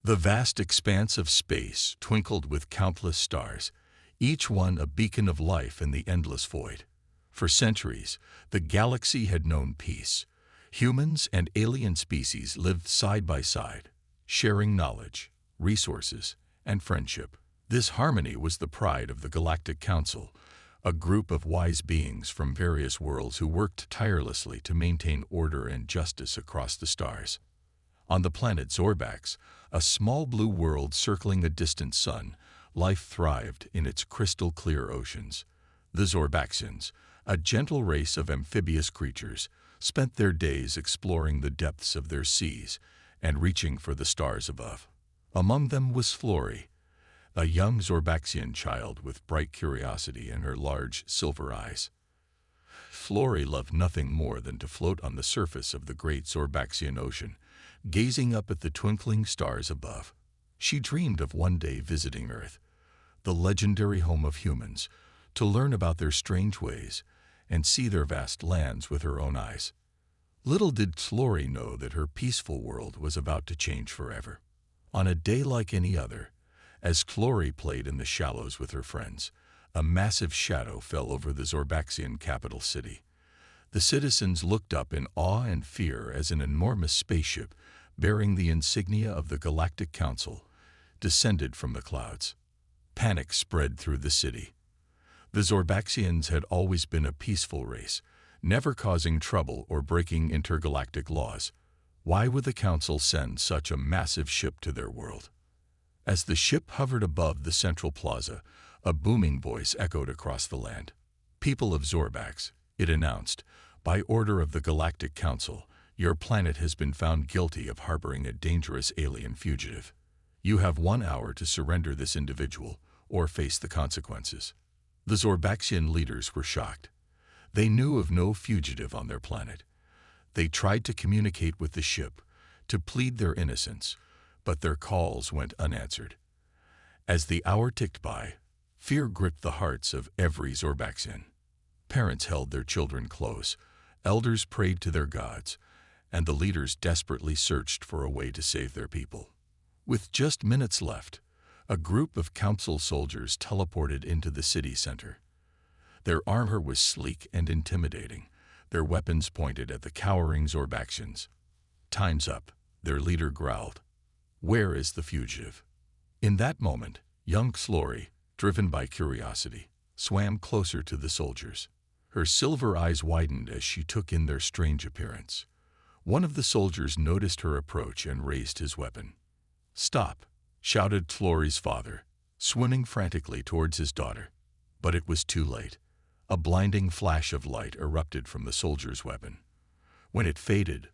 The vast expanse of space twinkled with countless stars, each one a beacon of life in the endless void. For centuries, the galaxy had known peace. Humans and alien species lived side by side, sharing knowledge, resources, and friendship. This harmony was the pride of the Galactic Council, a group of wise beings from various worlds who worked tirelessly to maintain order and justice across the stars. On the planet Zorbax, a small blue world circling a distant sun, life thrived in its crystal-clear oceans. The Zorbaxians, a gentle race of amphibious creatures, spent their days exploring the depths of their seas and reaching for the stars above. Among them was Flori, a young Zorbaxian child with bright curiosity in her large silver eyes. Flori loved nothing more than to float on the surface of the great Zorbaxian ocean, gazing up at the twinkling stars above. She dreamed of one day visiting Earth, the legendary home of humans, to learn about their strange ways and see their vast lands with her own eyes. Little did Flori know that her peaceful world was about to change forever. On a day like any other, as Flori played in the shallows with her friends, a massive shadow fell over the Zorbaxian capital city. The citizens looked up in awe and fear as an enormous spaceship, bearing the insignia of the Galactic Council, descended from the clouds. Panic spread through the city. The Zorbaxians had always been a peaceful race, never causing trouble or breaking intergalactic laws. Why would the Council send such a massive ship to their world? As the ship hovered above the central plaza, a booming voice echoed across the land. "People of Zorbax," it announced, "by order of the Galactic Council, your planet has been found guilty of harboring a dangerous alien fugitive. You have 1 hour to surrender this individual or face the consequences." The Zorbaxian leaders were shocked. They knew of no fugitive on their planet. They tried to communicate with the ship, to plead their innocence, but their calls went unanswered. As the hour ticked by, fear gripped the hearts of every Zorbaxian. Parents held their children close, elders prayed to their gods, and the leaders desperately searched for a way to save their people. With just minutes left, a group of council soldiers teleported into the city center. Their armor was sleek and intimidating, their weapons pointed at the cowering Zorbaxians. "Time's up," their leader growled. "Where is the fugitive?" In that moment, young Flori, driven by curiosity, swam closer to the soldiers. Her silver eyes widened as she took in their strange appearance. One of the soldiers noticed her approach and raised his weapon. "Stop!" shouted Flori's father, swimming frantically towards his daughter. But it was too late. A blinding flash of light erupted from the soldier's weapon. When it faded,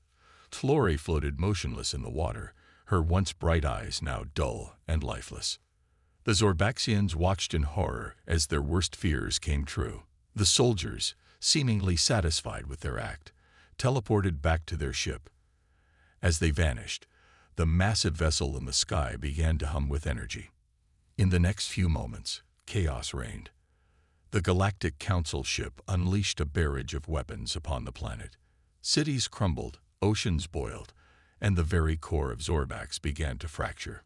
Flori floated motionless in the water, her once bright eyes now dull and lifeless. The Zorbaxians watched in horror as their worst fears came true. The soldiers, seemingly satisfied with their act, teleported back to their ship. As they vanished, the massive vessel in the sky began to hum with energy. In the next few moments, chaos reigned. The Galactic Council ship unleashed a barrage of weapons upon the planet. Cities crumbled, oceans boiled, and the very core of Zorbax began to fracture.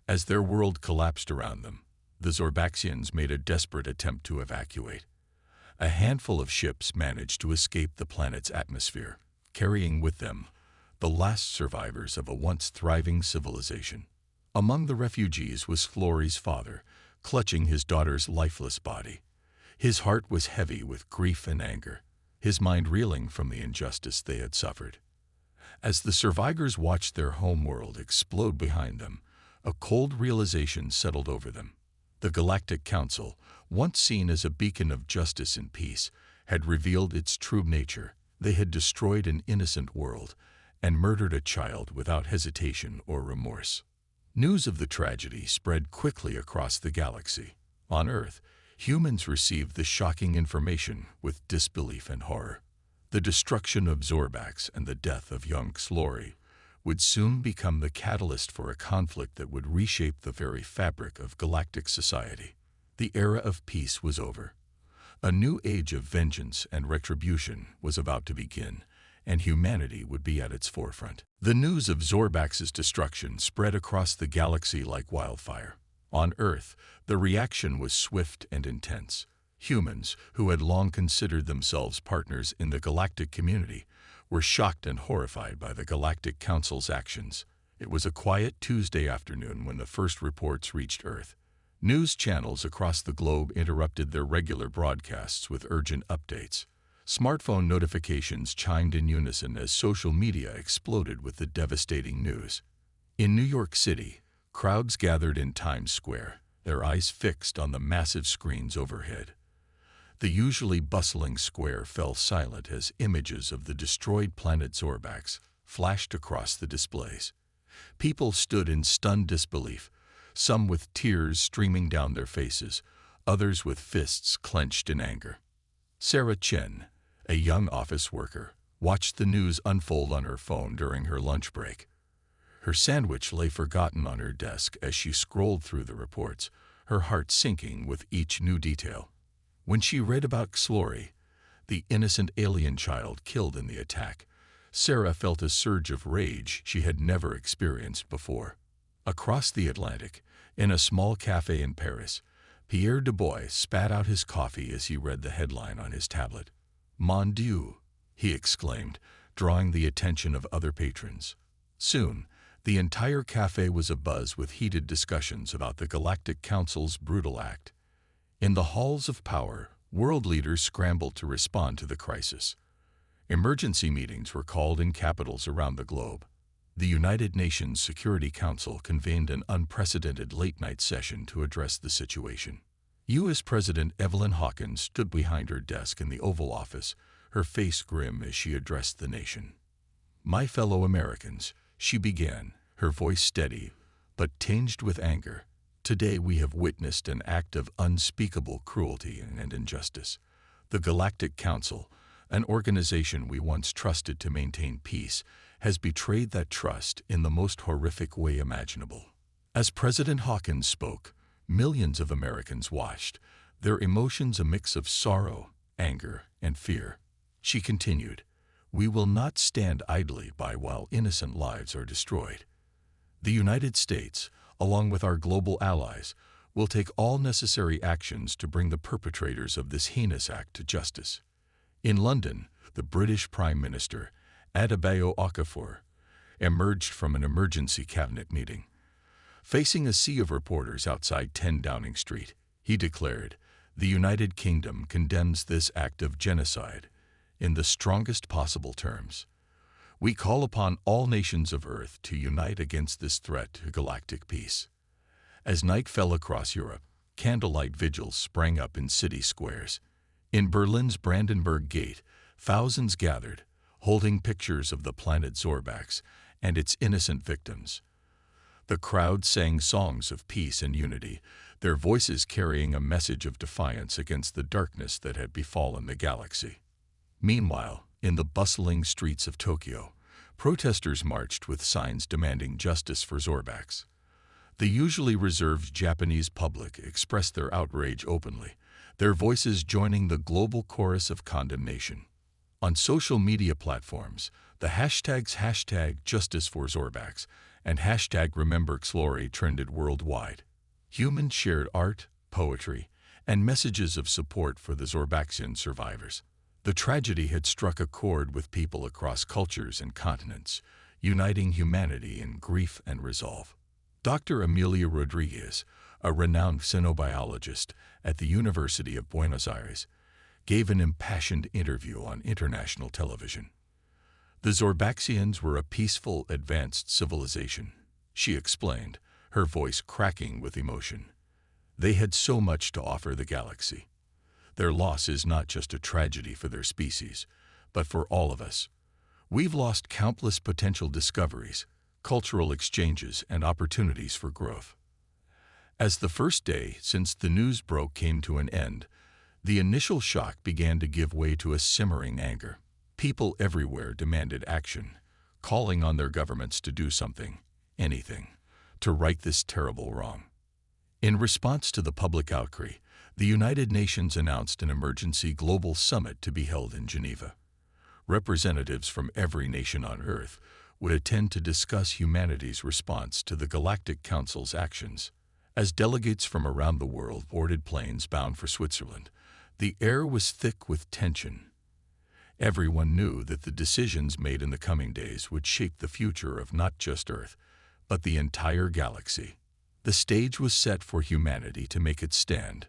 As their world collapsed around them, the Zorbaxians made a desperate attempt to evacuate. A handful of ships managed to escape the planet's atmosphere, carrying with them the last survivors of a once thriving civilization. Among the refugees was Flori's father, clutching his daughter's lifeless body. His heart was heavy with grief and anger, his mind reeling from the injustice they had suffered. As the survivors watched their homeworld explode behind them, a cold realization settled over them. The Galactic Council, once seen as a beacon of justice and peace, had revealed its true nature. They had destroyed an innocent world and murdered a child without hesitation or remorse. News of the tragedy spread quickly across the galaxy. On Earth, humans received the shocking information with disbelief and horror. The destruction of Zorbax and the death of young Flori would soon become the catalyst for a conflict that would reshape the very fabric of galactic society. The era of peace was over. A new age of vengeance and retribution was about to begin, and humanity would be at its forefront. The news of Zorbax's destruction spread across the galaxy like wildfire. On Earth, the reaction was swift and intense. Humans, who had long considered themselves partners in the galactic community, were shocked and horrified by the Galactic Council's actions. It was a quiet Tuesday afternoon when the first reports reached Earth. News channels across the globe interrupted their regular broadcasts with urgent updates. Smartphone notifications chimed in unison as social media exploded with the devastating news. In New York City, crowds gathered in Times Square, their eyes fixed on the massive screens overhead. The usually bustling square fell silent as images of the destroyed planet Zorbax flashed across the displays. People stood in stunned disbelief, some with tears streaming down their faces, others with fists clenched in anger. Sarah Chen, a young office worker, watched the news unfold on her phone during her lunch break. Her sandwich lay forgotten on her desk as she scrolled through the reports, her heart sinking with each new detail. When she read about Xlori, the innocent alien child killed in the attack, Sarah felt a surge of rage she had never experienced before. Across the Atlantic, in a small cafe in Paris, Pierre Dubois spat out his coffee as he read the headline on his tablet. "Mon Dieu!" he exclaimed, drawing the attention of other patrons. Soon, the entire cafe was abuzz with heated discussions about the Galactic Council's brutal act. In the halls of power, world leaders scrambled to respond to the crisis. Emergency meetings were called in capitals around the globe. The United Nations Security Council convened an unprecedented late-night session to address the situation. U.S. President Evelyn Hawkins stood behind her desk in the Oval Office, her face grim as she addressed the nation. "My fellow Americans," she began, her voice steady but tinged with anger, "today we have witnessed an act of unspeakable cruelty and injustice. The Galactic Council, an organization we once trusted to maintain peace, has betrayed that trust in the most horrific way imaginable." As President Hawkins spoke, millions of Americans watched, their emotions a mix of sorrow, anger, and fear. She continued, "We will not stand idly by while innocent lives are destroyed. The United States, along with our global allies, will take all necessary actions to bring the perpetrators of this heinous act to justice." In London, the British Prime Minister, Adebayo Okafor, emerged from an emergency cabinet meeting. Facing a sea of reporters outside 10 Downing Street, he declared, "The United Kingdom condemns this act of genocide in the strongest possible terms. We call upon all nations of Earth to unite against this threat to galactic peace." As night fell across Europe, candlelight vigils sprang up in city squares. In Berlin's Brandenburg Gate, thousands gathered, holding pictures of the planet Zorbax and its innocent victims. The crowd sang songs of peace and unity, their voices carrying a message of defiance against the darkness that had befallen the galaxy. Meanwhile, in the bustling streets of Tokyo, protesters marched with signs demanding justice for Zorbax. The usually reserved Japanese public expressed their outrage openly, their voices joining the global chorus of condemnation. On social media platforms, the hashtags #JusticeForZorbax and #RememberXlori trended worldwide. Humans shared art, poetry, and messages of support for the Zorbaxian survivors. The tragedy had struck a chord with people across cultures and continents, uniting humanity in grief and resolve. Dr. Amelia Rodriguez, a renowned xenobiologist at the University of Buenos Aires, gave an impassioned interview on international television. The Zorbaxians were a peaceful, advanced civilization, she explained, her voice cracking with emotion. They had so much to offer the galaxy. Their loss is not just a tragedy for their species, but for all of us. We've lost countless potential discoveries, cultural exchanges, and opportunities for growth. As the first day since the news broke came to an end, the initial shock began to give way to a simmering anger. People everywhere demanded action, calling on their governments to do something, anything, to right this terrible wrong. In response to the public outcry, the United Nations announced an emergency global summit to be held in Geneva. Representatives from every nation on Earth would attend to discuss humanity's response to the Galactic Council's actions. As delegates from around the world boarded planes bound for Switzerland, the air was thick with tension. Everyone knew that the decisions made in the coming days would shape the future of not just Earth, but the entire galaxy. The stage was set for humanity to make its stand.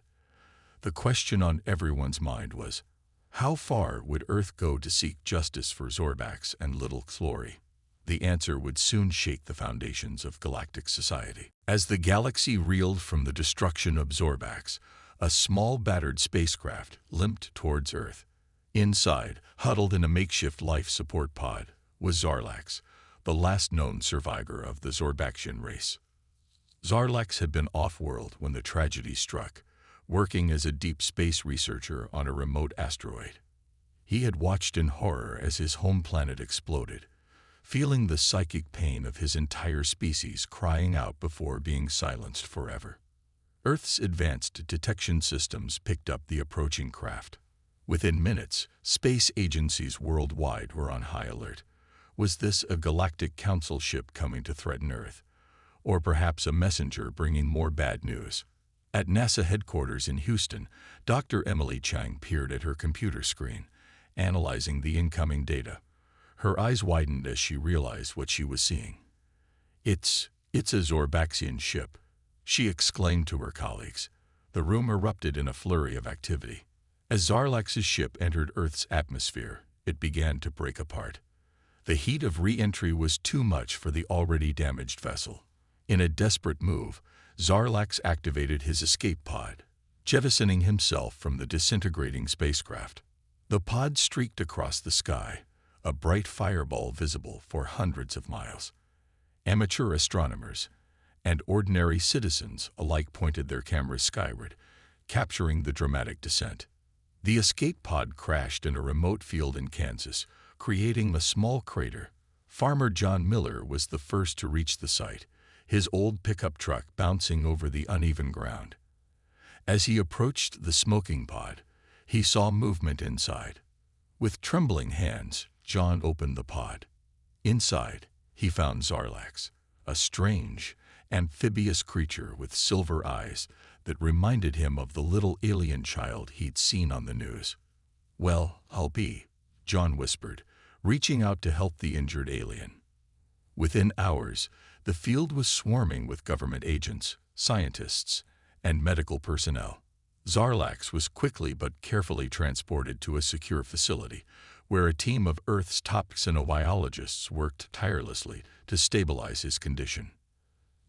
The question on everyone's mind was, how far would Earth go to seek justice for Zorbax and little Clory? The answer would soon shake the foundations of galactic society. As the galaxy reeled from the destruction of Zorbax, a small battered spacecraft limped towards Earth. Inside, huddled in a makeshift life support pod, was Zarlax, the last known survivor of the Zorbaxian race. Zarlax had been off-world when the tragedy struck, working as a deep space researcher on a remote asteroid. He had watched in horror as his home planet exploded, feeling the psychic pain of his entire species crying out before being silenced forever. Earth's advanced detection systems picked up the approaching craft. Within minutes, space agencies worldwide were on high alert. Was this a Galactic Council ship coming to threaten Earth? Or perhaps a messenger bringing more bad news? At NASA headquarters in Houston, Dr. Emily Chang peered at her computer screen, analyzing the incoming data. Her eyes widened as she realized what she was seeing. It's a Zorbaxian ship," she exclaimed to her colleagues. The room erupted in a flurry of activity. As Zarlax's ship entered Earth's atmosphere, it began to break apart. The heat of re-entry was too much for the already damaged vessel. In a desperate move, Zarlax activated his escape pod, jettisoning himself from the disintegrating spacecraft. The pod streaked across the sky, a bright fireball visible for hundreds of miles. Amateur astronomers and ordinary citizens alike pointed their cameras skyward, capturing the dramatic descent. The escape pod crashed in a remote field in Kansas, creating a small crater. Farmer John Miller was the first to reach the site, his old pickup truck bouncing over the uneven ground. As he approached the smoking pod, he saw movement inside. With trembling hands, John opened the pod. Inside, he found Zarlax, a strange, amphibious creature with silver eyes that reminded him of the little alien child he'd seen on the news. "Well, I'll be," John whispered, reaching out to help the injured alien. Within hours, the field was swarming with government agents, scientists, and medical personnel. Zarlax was quickly but carefully transported to a secure facility, where a team of Earth's top xenobiologists worked tirelessly to stabilize his condition.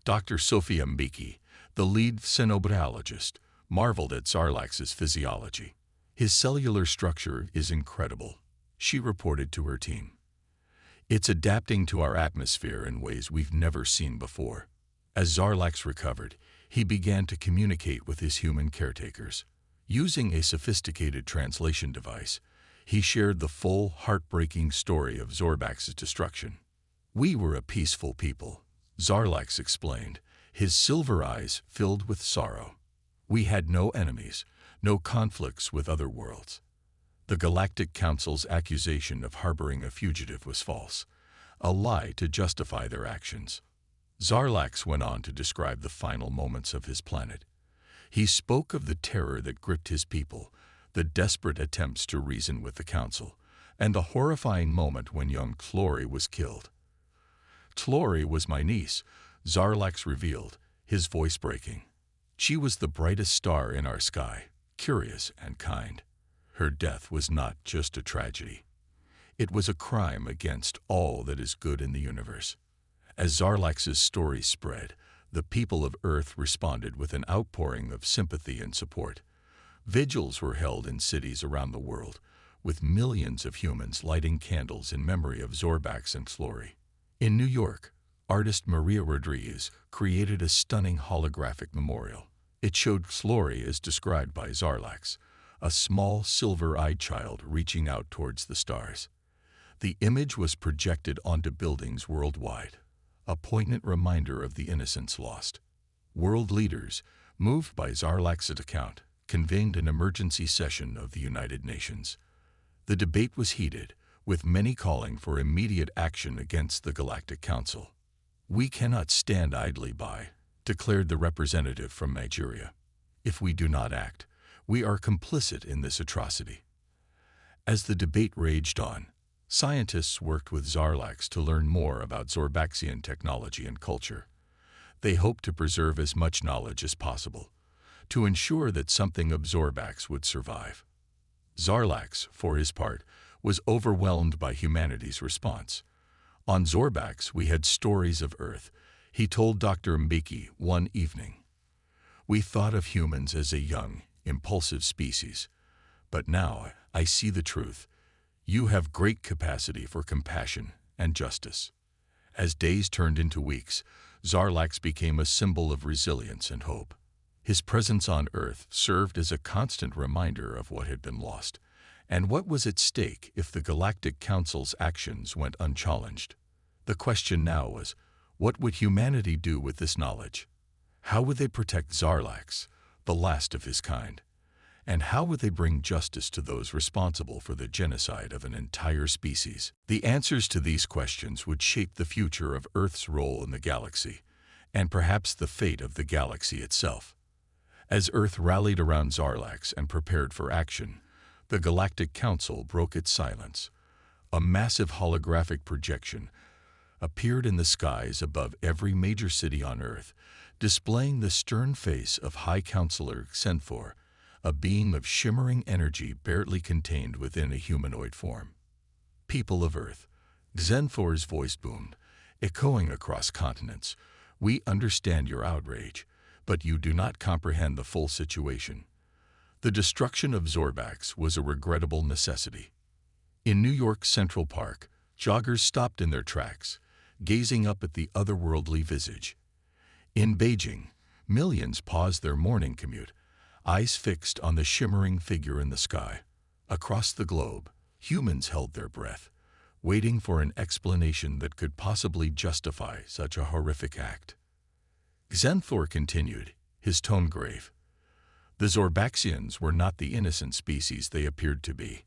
Dr. Sophia Mbeki, the lead xenobiologist, marveled at Zarlax's physiology. "His cellular structure is incredible," she reported to her team. "It's adapting to our atmosphere in ways we've never seen before." As Zarlax recovered, he began to communicate with his human caretakers. Using a sophisticated translation device, he shared the full, heartbreaking story of Zorbax's destruction. "We were a peaceful people," Zarlax explained, his silver eyes filled with sorrow. "We had no enemies, no conflicts with other worlds. The Galactic Council's accusation of harboring a fugitive was false, a lie to justify their actions." Zarlax went on to describe the final moments of his planet. He spoke of the terror that gripped his people, the desperate attempts to reason with the Council, and the horrifying moment when young Clory was killed. "Clory was my niece," Zarlax revealed, his voice breaking. "She was the brightest star in our sky, curious and kind. Her death was not just a tragedy. It was a crime against all that is good in the universe." As Zarlax's story spread, the people of Earth responded with an outpouring of sympathy and support. Vigils were held in cities around the world, with millions of humans lighting candles in memory of Zorbax and Clory. In New York, artist Maria Rodriguez created a stunning holographic memorial. It showed Clory as described by Zarlax, a small silver-eyed child reaching out towards the stars. The image was projected onto buildings worldwide, a poignant reminder of the innocence lost. World leaders, moved by Zarlax's account, convened an emergency session of the United Nations. The debate was heated, with many calling for immediate action against the Galactic Council. "We cannot stand idly by," declared the representative from Nigeria. "If we do not act, we are complicit in this atrocity." As the debate raged on, scientists worked with Zarlax to learn more about Zorbaxian technology and culture. They hoped to preserve as much knowledge as possible, to ensure that something of Zorbax would survive. Zarlax, for his part, was overwhelmed by humanity's response. "On Zorbax we had stories of Earth," he told Dr. Mbeki one evening. "We thought of humans as a young, impulsive species. But now I see the truth. You have great capacity for compassion and justice." As days turned into weeks, Zarlax became a symbol of resilience and hope. His presence on Earth served as a constant reminder of what had been lost, and what was at stake if the Galactic Council's actions went unchallenged. The question now was, what would humanity do with this knowledge? How would they protect Zarlax, the last of his kind? And how would they bring justice to those responsible for the genocide of an entire species? The answers to these questions would shape the future of Earth's role in the galaxy, and perhaps the fate of the galaxy itself. As Earth rallied around Zarlax and prepared for action, the Galactic Council broke its silence. A massive holographic projection appeared in the skies above every major city on Earth, displaying the stern face of High Counselor Xenfor, a being of shimmering energy barely contained within a humanoid form. "People of Earth," Xenfor's voice boomed, echoing across continents, "we understand your outrage, but you do not comprehend the full situation. The destruction of Zorbax was a regrettable necessity." In New York's Central Park, joggers stopped in their tracks, gazing up at the otherworldly visage. In Beijing, millions paused their morning commute, eyes fixed on the shimmering figure in the sky. Across the globe, humans held their breath, waiting for an explanation that could possibly justify such a horrific act. Xenfor continued, his tone grave. "The Zorbaxians were not the innocent species they appeared to be.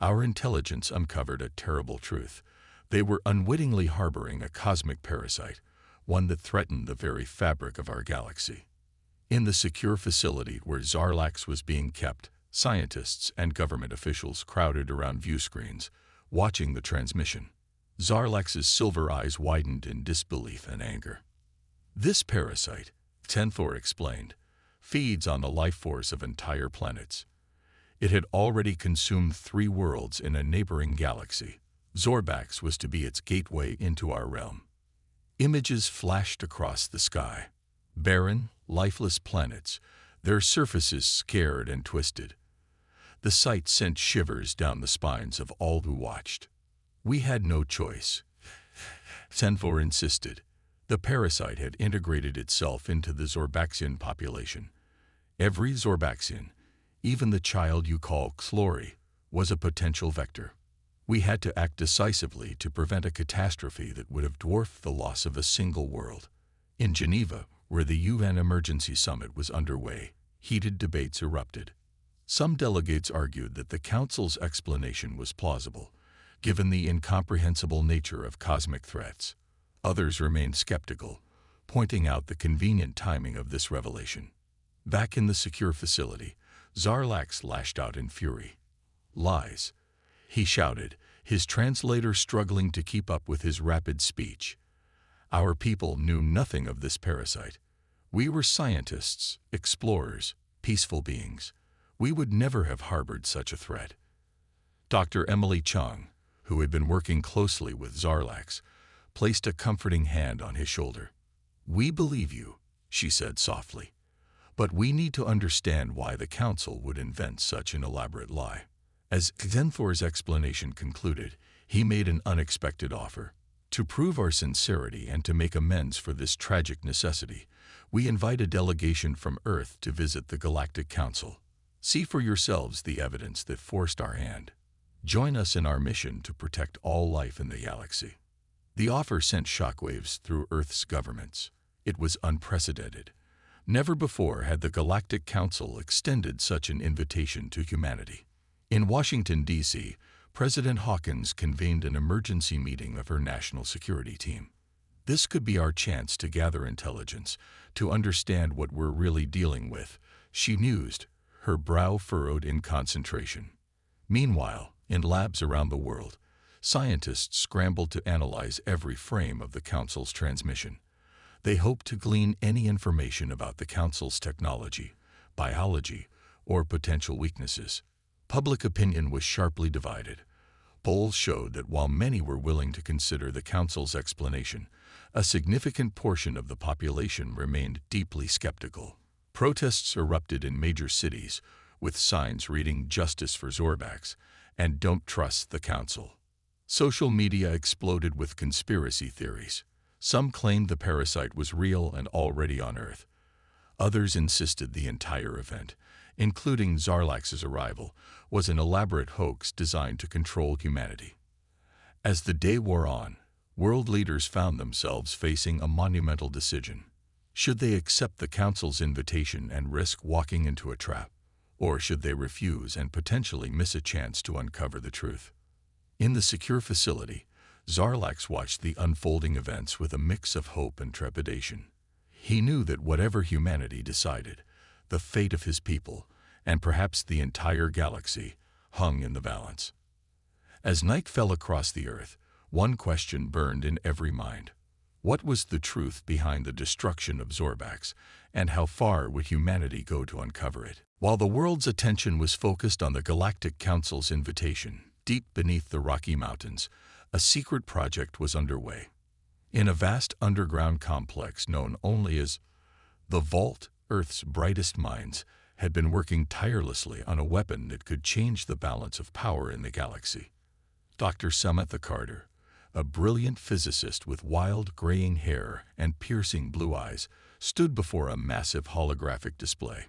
Our intelligence uncovered a terrible truth. They were unwittingly harboring a cosmic parasite, one that threatened the very fabric of our galaxy." In the secure facility where Zarlax was being kept, scientists and government officials crowded around viewscreens, watching the transmission. Zarlax's silver eyes widened in disbelief and anger. "This parasite," Xenfor explained, "feeds on the life force of entire planets. It had already consumed 3 worlds in a neighboring galaxy. Zorbax was to be its gateway into our realm." Images flashed across the sky. Barren, lifeless planets, their surfaces scared and twisted. The sight sent shivers down the spines of all who watched. "We had no choice," Xenfor insisted. The parasite had integrated itself into the Zorbaxian population. Every Zorbaxian, even the child you call Xlori, was a potential vector. We had to act decisively to prevent a catastrophe that would have dwarfed the loss of a single world. In Geneva, where the UN Emergency Summit was underway, heated debates erupted. Some delegates argued that the Council's explanation was plausible, given the incomprehensible nature of cosmic threats. Others remained skeptical, pointing out the convenient timing of this revelation. Back in the secure facility, Zarlax lashed out in fury. "Lies," he shouted, his translator struggling to keep up with his rapid speech. "Our people knew nothing of this parasite. We were scientists, explorers, peaceful beings. We would never have harbored such a threat." Dr. Emily Chung, who had been working closely with Zarlax, placed a comforting hand on his shoulder. "We believe you," she said softly, "but we need to understand why the Council would invent such an elaborate lie." As Xenfor's explanation concluded, he made an unexpected offer. "To prove our sincerity and to make amends for this tragic necessity, we invite a delegation from Earth to visit the Galactic Council. See for yourselves the evidence that forced our hand. Join us in our mission to protect all life in the galaxy." The offer sent shockwaves through Earth's governments. It was unprecedented. Never before had the Galactic Council extended such an invitation to humanity. In Washington, D.C., President Hawkins convened an emergency meeting of her national security team. This could be our chance to gather intelligence, to understand what we're really dealing with, she mused, her brow furrowed in concentration. Meanwhile, in labs around the world, scientists scrambled to analyze every frame of the Council's transmission. They hoped to glean any information about the Council's technology, biology, or potential weaknesses. Public opinion was sharply divided. Polls showed that while many were willing to consider the Council's explanation, a significant portion of the population remained deeply skeptical. Protests erupted in major cities, with signs reading "Justice for Zorbax" and "Don't Trust the Council." Social media exploded with conspiracy theories. Some claimed the parasite was real and already on Earth. Others insisted the entire event, including Zarlax's arrival, was an elaborate hoax designed to control humanity. As the day wore on, world leaders found themselves facing a monumental decision. Should they accept the Council's invitation and risk walking into a trap? Or should they refuse and potentially miss a chance to uncover the truth? In the secure facility, Zarlax watched the unfolding events with a mix of hope and trepidation. He knew that whatever humanity decided, the fate of his people, and perhaps the entire galaxy, hung in the balance. As night fell across the Earth, one question burned in every mind. What was the truth behind the destruction of Zorbax, and how far would humanity go to uncover it? While the world's attention was focused on the Galactic Council's invitation, deep beneath the Rocky Mountains, a secret project was underway. In a vast underground complex known only as the Vault, Earth's brightest minds had been working tirelessly on a weapon that could change the balance of power in the galaxy. Dr. Samantha Carter, a brilliant physicist with wild graying hair and piercing blue eyes, stood before a massive holographic display.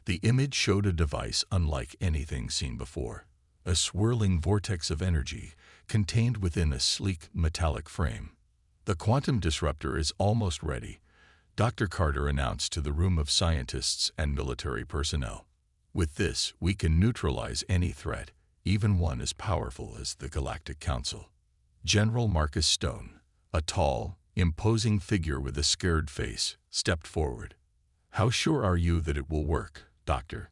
The image showed a device unlike anything seen before, a swirling vortex of energy contained within a sleek metallic frame. "The quantum disruptor is almost ready," Dr. Carter announced to the room of scientists and military personnel. "With this, we can neutralize any threat, even one as powerful as the Galactic Council." General Marcus Stone, a tall, imposing figure with a scared face, stepped forward. "How sure are you that it will work, Doctor?"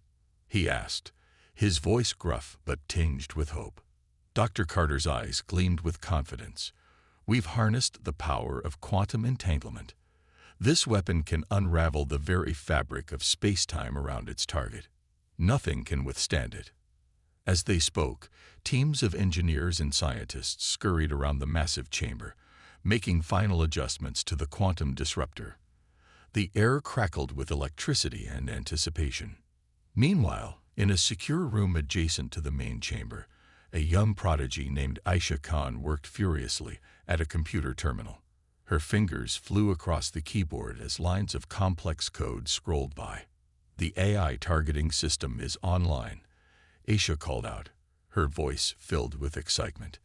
he asked, his voice gruff but tinged with hope. Dr. Carter's eyes gleamed with confidence. "We've harnessed the power of quantum entanglement. This weapon can unravel the very fabric of space-time around its target. Nothing can withstand it." As they spoke, teams of engineers and scientists scurried around the massive chamber, making final adjustments to the quantum disruptor. The air crackled with electricity and anticipation. Meanwhile, in a secure room adjacent to the main chamber, a young prodigy named Aisha Khan worked furiously at a computer terminal. Her fingers flew across the keyboard as lines of complex code scrolled by. "The AI targeting system is online," Aisha called out, her voice filled with excitement.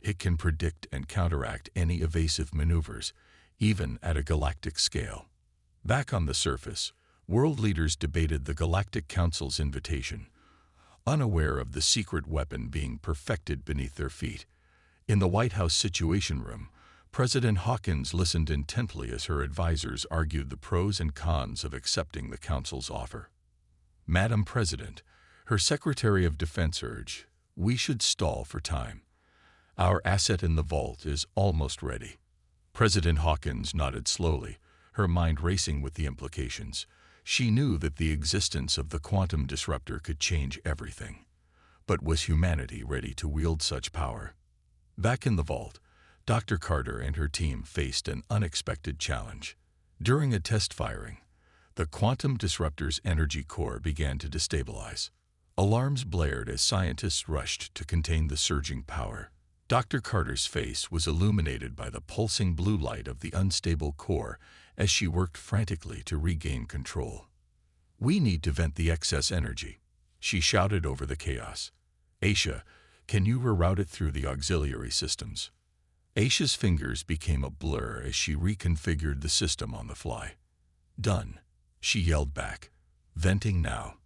"It can predict and counteract any evasive maneuvers, even at a galactic scale." Back on the surface, world leaders debated the Galactic Council's invitation, unaware of the secret weapon being perfected beneath their feet. In the White House Situation Room, President Hawkins listened intently as her advisors argued the pros and cons of accepting the Council's offer. "Madam President," her Secretary of Defense urged, "we should stall for time. Our asset in the vault is almost ready." President Hawkins nodded slowly, her mind racing with the implications. She knew that the existence of the quantum disruptor could change everything. But was humanity ready to wield such power? Back in the vault, Dr. Carter and her team faced an unexpected challenge. During a test firing, the quantum disruptor's energy core began to destabilize. Alarms blared as scientists rushed to contain the surging power. Dr. Carter's face was illuminated by the pulsing blue light of the unstable core as she worked frantically to regain control. "We need to vent the excess energy," she shouted over the chaos. "Aisha, can you reroute it through the auxiliary systems?" Aisha's fingers became a blur as she reconfigured the system on the fly. "Done," she yelled back. "Venting now."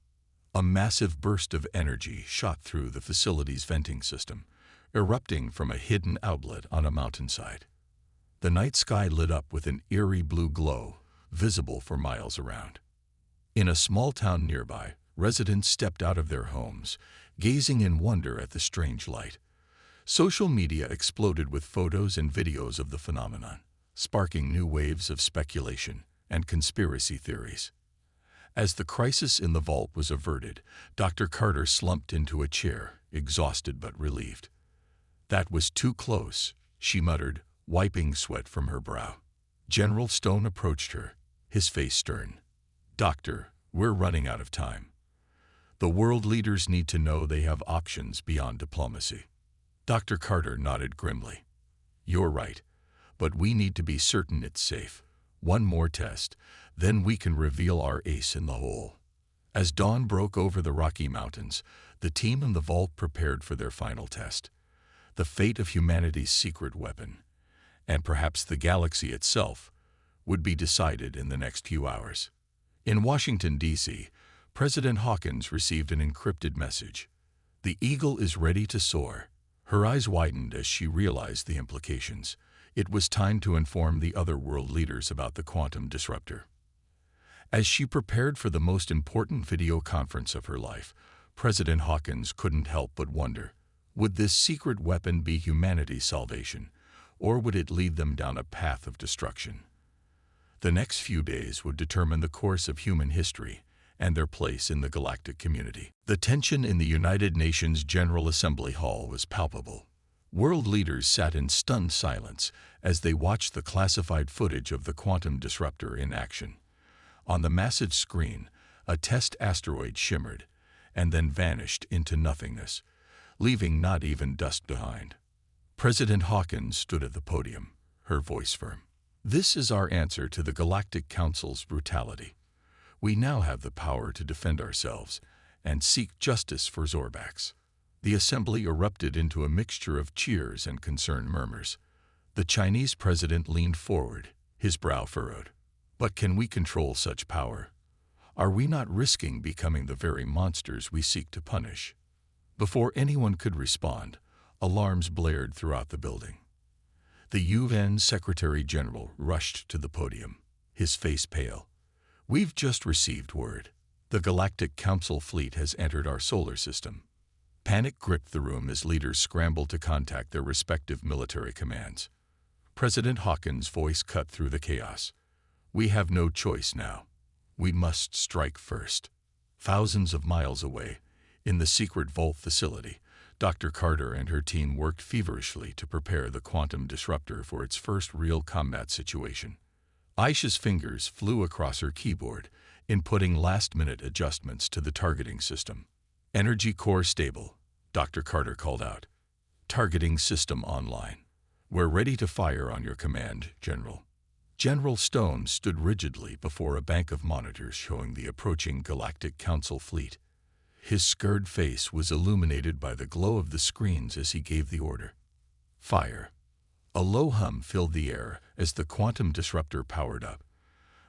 A massive burst of energy shot through the facility's venting system, erupting from a hidden outlet on a mountainside. The night sky lit up with an eerie blue glow, visible for miles around. In a small town nearby, residents stepped out of their homes, gazing in wonder at the strange light. Social media exploded with photos and videos of the phenomenon, sparking new waves of speculation and conspiracy theories. As the crisis in the vault was averted, Dr. Carter slumped into a chair, exhausted but relieved. "That was too close," she muttered, wiping sweat from her brow. General Stone approached her, his face stern. "Doctor, we're running out of time. The world leaders need to know they have options beyond diplomacy." Dr. Carter nodded grimly. "You're right, but we need to be certain it's safe. One more test, then we can reveal our ace in the hole." As dawn broke over the Rocky Mountains, the team in the vault prepared for their final test. The fate of humanity's secret weapon, and perhaps the galaxy itself, would be decided in the next few hours. In Washington, D.C., President Hawkins received an encrypted message. "The Eagle is ready to soar." Her eyes widened as she realized the implications. It was time to inform the other world leaders about the quantum disruptor. As she prepared for the most important video conference of her life, President Hawkins couldn't help but wonder, would this secret weapon be humanity's salvation, or would it lead them down a path of destruction? The next few days would determine the course of human history and their place in the galactic community. The tension in the United Nations General Assembly Hall was palpable. World leaders sat in stunned silence as they watched the classified footage of the quantum disruptor in action. On the massive screen, a test asteroid shimmered and then vanished into nothingness, leaving not even dust behind. President Hawkins stood at the podium, her voice firm. "This is our answer to the Galactic Council's brutality. We now have the power to defend ourselves and seek justice for Zorbax." The assembly erupted into a mixture of cheers and concerned murmurs. The Chinese president leaned forward, his brow furrowed. "But can we control such power? Are we not risking becoming the very monsters we seek to punish?" Before anyone could respond, alarms blared throughout the building. The UN Secretary General rushed to the podium, his face pale. "We've just received word. The Galactic Council fleet has entered our solar system." Panic gripped the room as leaders scrambled to contact their respective military commands. President Hawkins' voice cut through the chaos. "We have no choice now. We must strike first." Thousands of miles away, in the secret vault facility, Dr. Carter and her team worked feverishly to prepare the quantum disruptor for its first real combat situation. Aisha's fingers flew across her keyboard, inputting last-minute adjustments to the targeting system. "Energy core stable," Dr. Carter called out. "Targeting system online. We're ready to fire on your command, General." General Stone stood rigidly before a bank of monitors showing the approaching Galactic Council fleet. His scarred face was illuminated by the glow of the screens as he gave the order. "Fire." A low hum filled the air as the quantum disruptor powered up.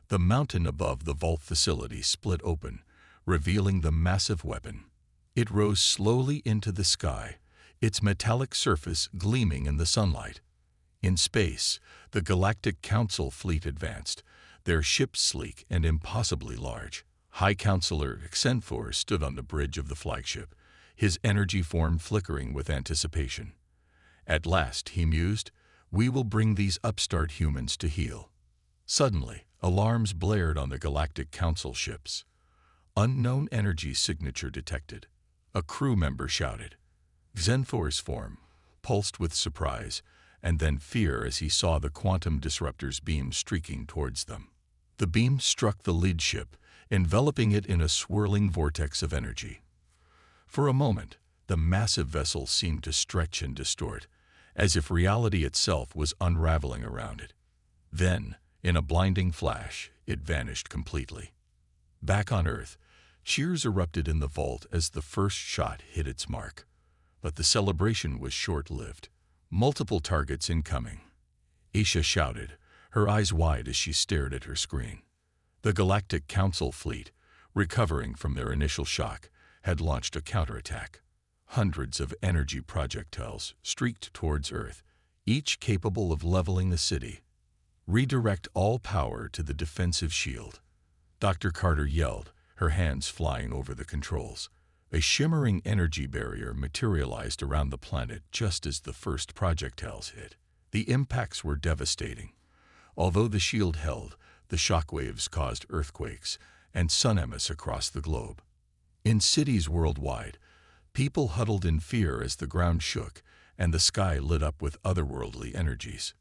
The mountain above the vault facility split open, revealing the massive weapon. It rose slowly into the sky, its metallic surface gleaming in the sunlight. In space, the Galactic Council fleet advanced, their ships sleek and impossibly large. High Counselor Vengeful stood on the bridge of the flagship, his energy form flickering with anticipation. "At last," he mused, "we will bring these upstart humans to heel." Suddenly, alarms blared on the Galactic Council ships. "Unknown energy signature detected," a crew member shouted. Vengeful's form pulsed with surprise and then fear as he saw the quantum disruptor's beam streaking towards them. The beam struck the lead ship, enveloping it in a swirling vortex of energy. For a moment, the massive vessel seemed to stretch and distort, as if reality itself was unraveling around it. Then, in a blinding flash, it vanished completely. Back on Earth, cheers erupted in the vault as the first shot hit its mark. But the celebration was short-lived. "Multiple targets incoming," Aisha shouted, her eyes wide as she stared at her screen. The Galactic Council fleet, recovering from their initial shock, had launched a counterattack. Hundreds of energy projectiles streaked towards Earth, each capable of leveling the city. "Redirect all power to the defensive shield," Dr. Carter yelled, her hands flying over the controls. A shimmering energy barrier materialized around the planet just as the first projectiles hit. The impacts were devastating. Although the shield held, the shockwaves caused earthquakes and tsunamis across the globe. In cities worldwide, people huddled in fear as the ground shook and the sky lit up with otherworldly energies.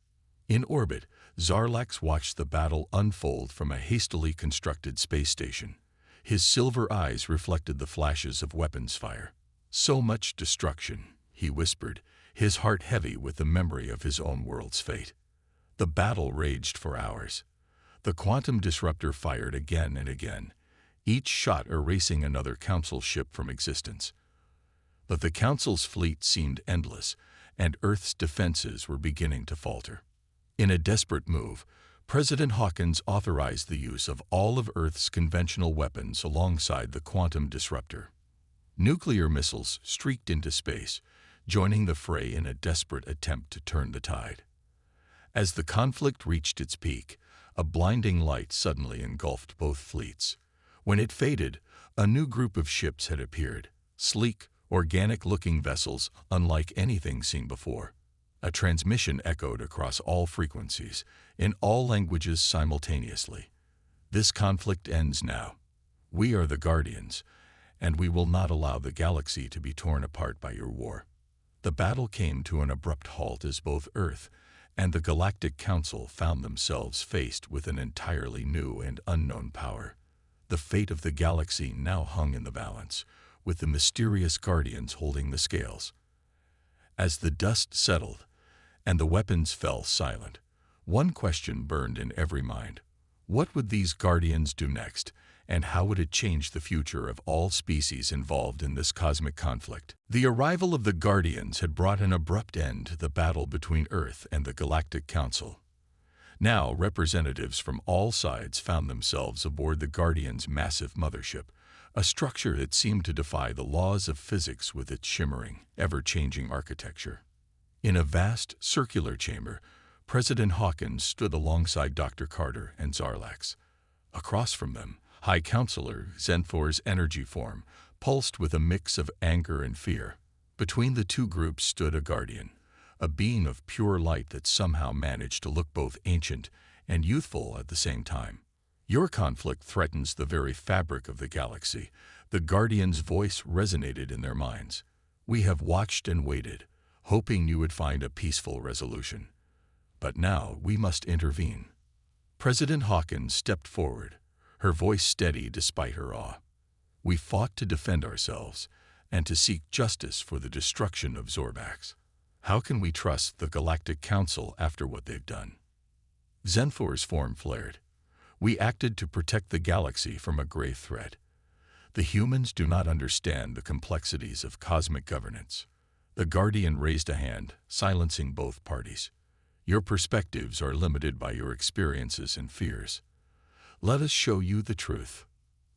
In orbit, Zarlax watched the battle unfold from a hastily constructed space station. His silver eyes reflected the flashes of weapons fire. "So much destruction," he whispered, his heart heavy with the memory of his own world's fate. The battle raged for hours. The quantum disruptor fired again and again, each shot erasing another Council ship from existence. But the Council's fleet seemed endless, and Earth's defenses were beginning to falter. In a desperate move, President Hawkins authorized the use of all of Earth's conventional weapons alongside the quantum disruptor. Nuclear missiles streaked into space, joining the fray in a desperate attempt to turn the tide. As the conflict reached its peak, a blinding light suddenly engulfed both fleets. When it faded, a new group of ships had appeared, sleek, organic-looking vessels unlike anything seen before. A transmission echoed across all frequencies, in all languages simultaneously. "This conflict ends now. We are the Guardians, and we will not allow the galaxy to be torn apart by your war." The battle came to an abrupt halt as both Earth and the Galactic Council found themselves faced with an entirely new and unknown power. The fate of the galaxy now hung in the balance, with the mysterious Guardians holding the scales. As the dust settled, and the weapons fell silent, one question burned in every mind. What would these Guardians do next, and how would it change the future of all species involved in this cosmic conflict? The arrival of the Guardians had brought an abrupt end to the battle between Earth and the Galactic Council. Now, representatives from all sides found themselves aboard the Guardians' massive mothership, a structure that seemed to defy the laws of physics with its shimmering, ever-changing architecture. In a vast, circular chamber, President Hawkins stood alongside Dr. Carter and Zarlax. Across from them, High Counselor Zenfor's energy form pulsed with a mix of anger and fear. Between the two groups stood a Guardian, a being of pure light that somehow managed to look both ancient and youthful at the same time. "Your conflict threatens the very fabric of the galaxy." The Guardian's voice resonated in their minds. "We have watched and waited, hoping you would find a peaceful resolution. But now we must intervene." President Hawkins stepped forward, her voice steady despite her awe. "We fought to defend ourselves and to seek justice for the destruction of Zorbax. How can we trust the Galactic Council after what they've done?" Zenfor's form flared. "We acted to protect the galaxy from a grave threat. The humans do not understand the complexities of cosmic governance." The Guardian raised a hand, silencing both parties. "Your perspectives are limited by your experiences and fears. Let us show you the truth."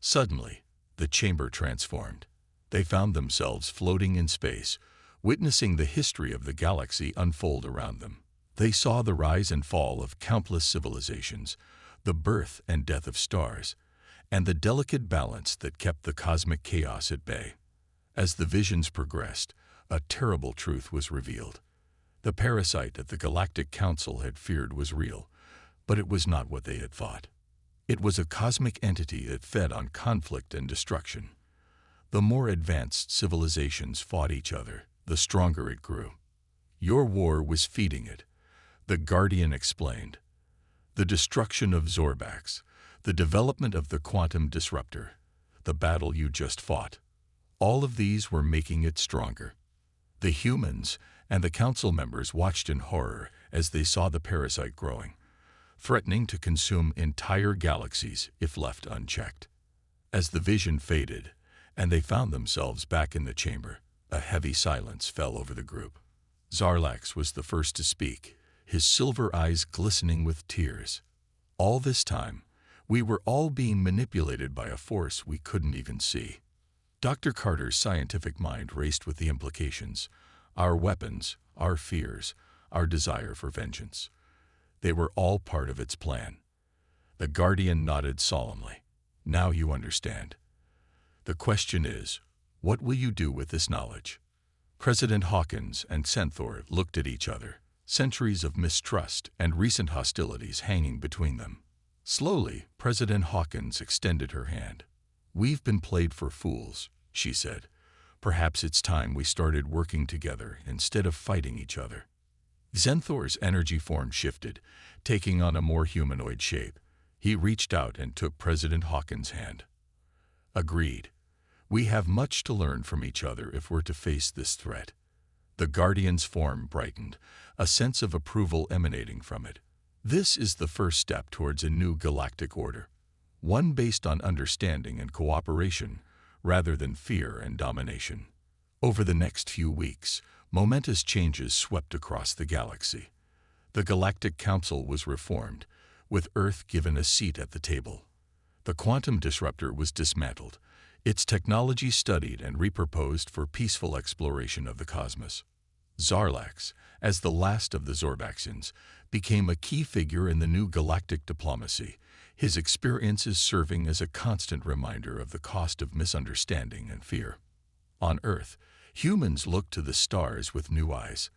Suddenly, the chamber transformed. They found themselves floating in space, witnessing the history of the galaxy unfold around them. They saw the rise and fall of countless civilizations, the birth and death of stars, and the delicate balance that kept the cosmic chaos at bay. As the visions progressed, a terrible truth was revealed. The parasite that the Galactic Council had feared was real, but it was not what they had thought. It was a cosmic entity that fed on conflict and destruction. The more advanced civilizations fought each other, the stronger it grew. "Your war was feeding it," the Guardian explained. "The destruction of Zorbax, the development of the quantum disruptor, the battle you just fought. All of these were making it stronger." The humans and the council members watched in horror as they saw the parasite growing, threatening to consume entire galaxies if left unchecked. As the vision faded and they found themselves back in the chamber, a heavy silence fell over the group. Zarlax was the first to speak, his silver eyes glistening with tears. "All this time, we were all being manipulated by a force we couldn't even see. Dr. Carter's scientific mind raced with the implications. Our weapons, our fears, our desire for vengeance. They were all part of its plan. The Guardian nodded solemnly. Now you understand. The question is, what will you do with this knowledge? President Hawkins and Centaur looked at each other, centuries of mistrust and recent hostilities hanging between them. Slowly, President Hawkins extended her hand. "We've been played for fools," she said. "Perhaps it's time we started working together instead of fighting each other." Centaur's energy form shifted, taking on a more humanoid shape. He reached out and took President Hawkins' hand. "Agreed. We have much to learn from each other if we're to face this threat." The Guardian's form brightened, a sense of approval emanating from it. This is the first step towards a new galactic order, one based on understanding and cooperation, rather than fear and domination. Over the next few weeks, momentous changes swept across the galaxy. The Galactic Council was reformed, with Earth given a seat at the table. The quantum disruptor was dismantled, its technology studied and repurposed for peaceful exploration of the cosmos. Zarlax, as the last of the Zorbaxians, became a key figure in the new galactic diplomacy, his experiences serving as a constant reminder of the cost of misunderstanding and fear. On Earth, humans looked to the stars with new eyes.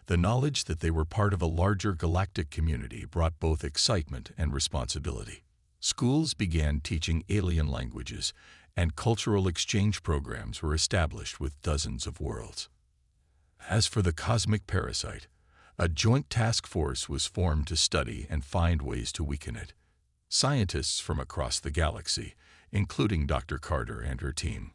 The knowledge that they were part of a larger galactic community brought both excitement and responsibility. Schools began teaching alien languages, and cultural exchange programs were established with dozens of worlds. As for the cosmic parasite, a joint task force was formed to study and find ways to weaken it. Scientists from across the galaxy, including Dr. Carter and her team,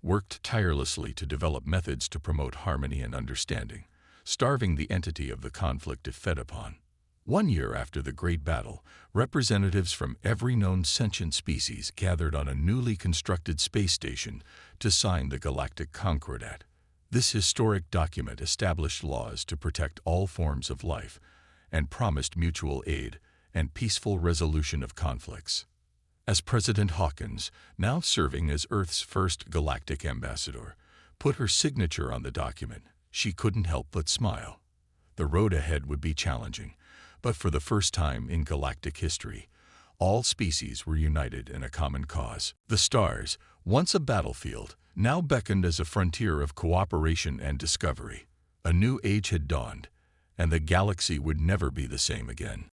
worked tirelessly to develop methods to promote harmony and understanding, starving the entity of the conflict if fed upon. 1 year after the Great Battle, representatives from every known sentient species gathered on a newly constructed space station to sign the Galactic Concordat. This historic document established laws to protect all forms of life and promised mutual aid and peaceful resolution of conflicts. As President Hawkins, now serving as Earth's first galactic ambassador, put her signature on the document, she couldn't help but smile. The road ahead would be challenging, but for the first time in galactic history, all species were united in a common cause. The stars, once a battlefield, now beckoned as a frontier of cooperation and discovery. A new age had dawned, and the galaxy would never be the same again.